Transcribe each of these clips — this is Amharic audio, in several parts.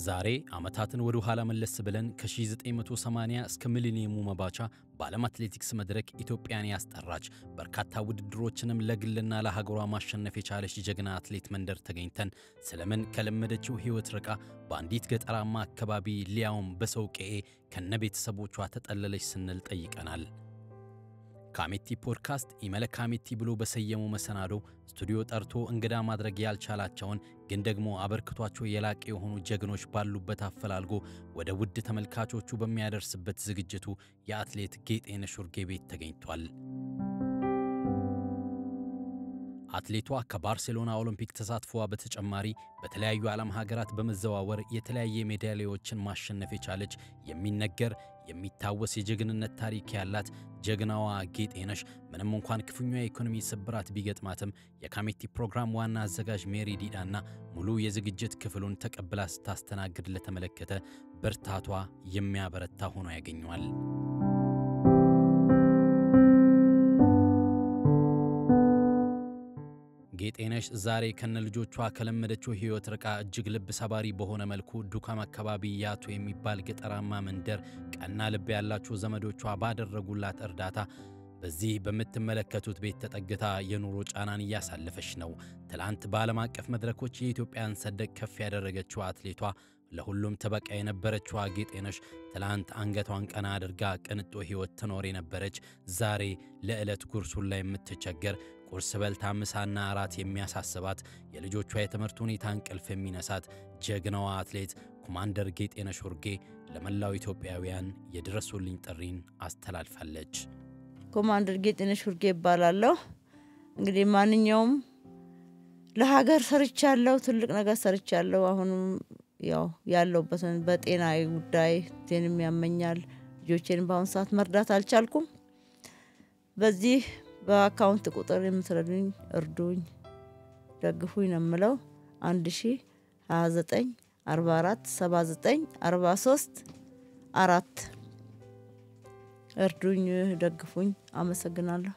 ዛሬ አመታትን ወደ ኋላ መለስ ብለን ከ1980 እስከ ሚሊኒየሙ መባቻ በዓለም አትሌቲክስ መድረክ ኢትዮጵያን ያስጠራች በርካታ ውድድሮችንም ለግልና ለሀገሯ ማሸነፍ የቻለች ጀግና አትሌት መንደር ተገኝተን ስለምን ከለመደችው ህይወት ርቃ በአንዲት ገጠራማ አካባቢ ሊያውም በሰው ቀዬ ከነቤተሰቦቿ ተጠለለች ስንል ጠይቀናል። ካሜቲ ፖድካስት ኢመለካሜቲ ብሎ በሰየመው መሰናዶ ስቱዲዮ ጠርቶ እንግዳ ማድረግ ያልቻላቸውን ግን ደግሞ አበርክቷቸው የላቀ የሆኑ ጀግኖች ባሉበት አፈላልጎ ወደ ውድ ተመልካቾቹ በሚያደርስበት ዝግጅቱ የአትሌት ጌጤነሽ ኡርጌ ቤት ተገኝቷል። አትሌቷ ከባርሴሎና ኦሎምፒክ ተሳትፎዋ በተጨማሪ በተለያዩ ዓለም ሀገራት በመዘዋወር የተለያየ ሜዳሊያዎችን ማሸነፍ የቻለች የሚነገር የሚታወስ የጀግንነት ታሪክ ያላት ጀግናዋ ጌጤነሽ ምንም እንኳን ክፉኛ የኢኮኖሚ ስብራት ቢገጥማትም የካሜቲ ፕሮግራም ዋና አዘጋጅ ሜሪ ዲዳና ሙሉ የዝግጅት ክፍሉን ተቀብላ ስታስተናግድ ለተመለከተ ብርታቷ የሚያበረታ ሆኖ ያገኘዋል። ጌጤነሽ ዛሬ ከነልጆቿ ከለመደችው ህይወት ርቃ እጅግ ልብ ሰባሪ በሆነ መልኩ ዱካም አካባቢ ያቱ የሚባል ገጠራማ መንደር ቀና ልብ ያላቸው ዘመዶቿ ባደረጉላት እርዳታ በዚህ በመተመለከቱት ቤት ተጠግታ የኑሮ ጫናን ያሳለፈች ነው። ትላንት በዓለም አቀፍ መድረኮች የኢትዮጵያን ሰንደቅ ከፍ ያደረገችው አትሌቷ ለሁሉም ተበቃ የነበረችው ጌጤነሽ ትላንት አንገቷን ቀና አድርጋ ቅንጦ ህይወት ትኖር የነበረች ዛሬ ለዕለት ጉርሱን ላይ የምትቸገር ቁርስ በልታ ምሳና አራት የሚያሳስባት የልጆቿ የትምህርት ሁኔታ እንቅልፍ የሚነሳት ጀግናዋ አትሌት ኮማንደር ጌጤነሽ ኡርጌ ለመላው ኢትዮጵያውያን የድረሱልኝ ጥሪን አስተላልፋለች። ኮማንደር ጌጤነሽ ኡርጌ ይባላለሁ። እንግዲህ ማንኛውም ለሀገር ሰርቻለሁ፣ ትልቅ ነገር ሰርቻለሁ። አሁንም ያለውበትን በጤናዬ ጉዳይ ጤንም ያመኛል። ልጆቼን በአሁን ሰዓት መርዳት አልቻልኩም። በዚህ በአካውንት ቁጥር የምትረዱኝ እርዱኝ፣ ደግፉኝ ነው የምለው 1029 44 79 43 4 እርዱኝ፣ ደግፉኝ። አመሰግናለሁ።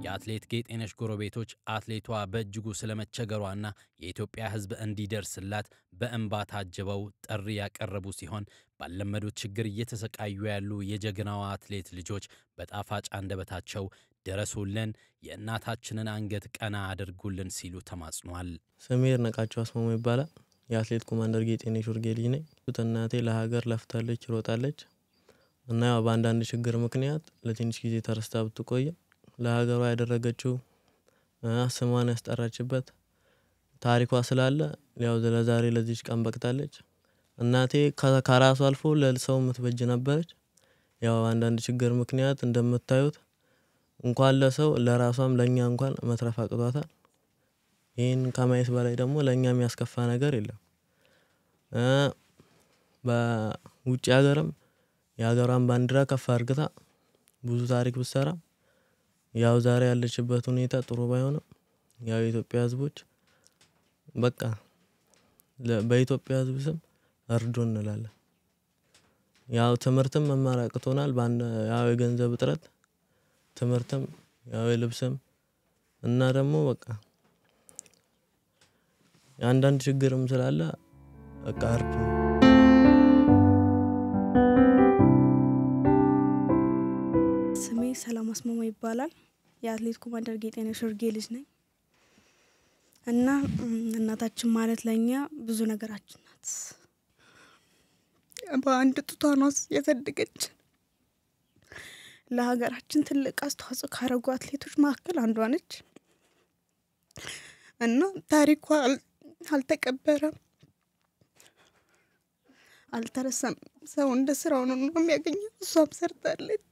የአትሌት ጌጤነሽ ጎረቤቶች አትሌቷ በእጅጉ ስለመቸገሯና የኢትዮጵያ ሕዝብ እንዲደርስላት በእንባ ታጅበው ጥሪ ያቀረቡ ሲሆን ባለመዱት ችግር እየተሰቃዩ ያሉ የጀግናዋ አትሌት ልጆች በጣፋጭ አንደበታቸው ደረሱልን፣ የእናታችንን አንገት ቀና አድርጉልን ሲሉ ተማጽኗል። ሰሜር ነቃቸው አስማሙ ይባላል። የአትሌት ኮማንደር ጌጤነሽ ኡርጌ ልጅ ነኝ። እናቴ ለሀገር ለፍታለች፣ ሮጣለች እና በአንዳንድ ችግር ምክንያት ለትንሽ ጊዜ ተረስታ ብትቆይ ለሀገሯ ያደረገችው ስሟን ያስጠራችበት ታሪኳ ስላለ ያው ለዛሬ ለዚህ ቀን በቅታለች። እናቴ ከራሷ አልፎ ለሰው ምትበጅ ነበረች። ያው አንዳንድ ችግር ምክንያት እንደምታዩት እንኳን ለሰው ለራሷም ለኛ እንኳን መትረፍ አቅቷታል። ይሄን ከማየት በላይ ደግሞ ለኛ የሚያስከፋ ነገር የለም። በውጭ ሀገርም የሀገሯን ባንዲራ ከፍ አድርጋ ብዙ ታሪክ ብትሰራ ያው ዛሬ ያለችበት ሁኔታ ጥሩ ባይሆንም ያው የኢትዮጵያ ሕዝቦች በቃ በኢትዮጵያ ሕዝብ ስም እርዱን እንላለን። ያው ትምህርትም መማር አቅቶናል። ያው የገንዘብ እጥረት ትምህርትም ያው የልብስም እና ደግሞ በቃ አንዳንድ ችግርም ስላለ በቃ እርዱን። ስሜ ሰላም አስማማ ይባላል። የአትሌት ኮማንደር ጌጤነሽ ኡርጌ ልጅ ነኝ እና እናታችን ማለት ለኛ ብዙ ነገራችን ናት። በአንድ ጡቷ ነው ያሳደገች። ለሀገራችን ትልቅ አስተዋጽኦ ካደረጉ አትሌቶች መካከል አንዷ ነች እና ታሪኳ አልተቀበረም፣ አልተረሳም። ሰው እንደ ስራው ነው የሚያገኘው። እሷም ሰርታለች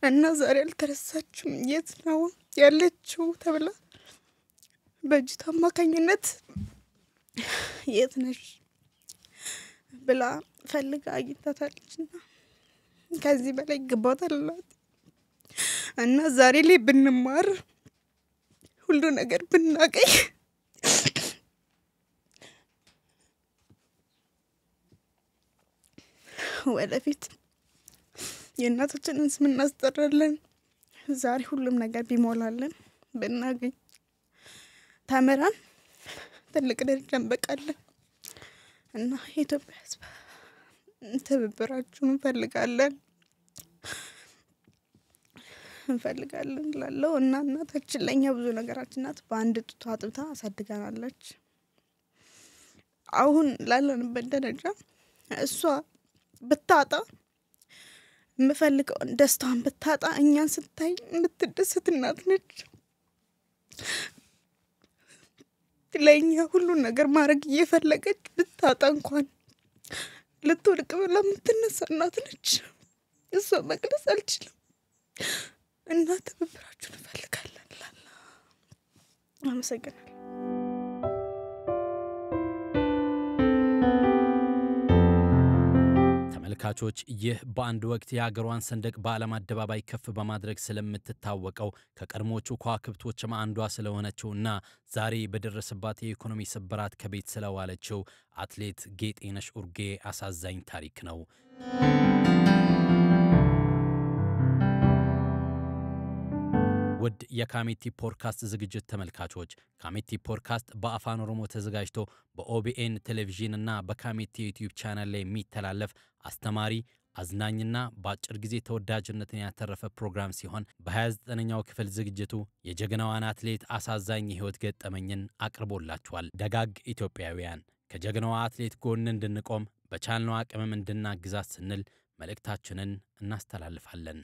እና ዛሬ አልተረሳችም። የት ነው ያለችው ተብላ በእጅታ አማካኝነት የት ነሽ ብላ ፈልጋ አግኝታታለችና ከዚህ በላይ ይገባታል እና ዛሬ ላይ ብንማር ሁሉ ነገር ብናቀይ ወደፊት የእናታችንን ስም እናስጠራለን። ዛሬ ሁሉም ነገር ቢሞላልን ብናገኝ ተምረን ትልቅ ደረጃ እንበቃለን እና የኢትዮጵያ ሕዝብ ትብብራችሁን እንፈልጋለን ላለው እና እናታችን ለኛ ብዙ ነገራችን ናት። በአንድ ጡቷ አጥብታ አሳድጋናለች። አሁን ላለንበት ደረጃ እሷ ብታጣ የምፈልገውን ደስታን ብታጣ እኛን ስታይ የምትደሰት እናት ነች። ለኛ ሁሉን ነገር ማድረግ እየፈለገች ብታጣ እንኳን ልትወድቅ ብላ የምትነሳ እናት ነች። እሷ መግለጽ አልችልም። እናት ትብብራችሁን እንፈልጋለን ላላ አመሰግናለሁ። ተመልካቾች ይህ በአንድ ወቅት የሀገሯን ሰንደቅ በዓለም አደባባይ ከፍ በማድረግ ስለምትታወቀው ከቀድሞቹ ከዋክብቶችም አንዷ ስለሆነችውና ዛሬ በደረሰባት የኢኮኖሚ ስብራት ከቤት ስለዋለችው አትሌት ጌጤነሽ ኡርጌ አሳዛኝ ታሪክ ነው። ውድ የካሜቲ ፖድካስት ዝግጅት ተመልካቾች ካሜቲ ፖድካስት በአፋን ኦሮሞ ተዘጋጅቶ በኦቢኤን ቴሌቪዥን እና በካሜቲ ዩቲዩብ ቻናል ላይ የሚተላለፍ አስተማሪ አዝናኝና በአጭር ጊዜ ተወዳጅነትን ያተረፈ ፕሮግራም ሲሆን በ29ኛው ክፍል ዝግጅቱ የጀግናዋን አትሌት አሳዛኝ የህይወት ገጠመኝን አቅርቦላችኋል። ደጋግ ኢትዮጵያውያን ከጀግናዋ አትሌት ጎን እንድንቆም በቻልነው አቅምም እንድናግዛት ስንል መልእክታችንን እናስተላልፋለን።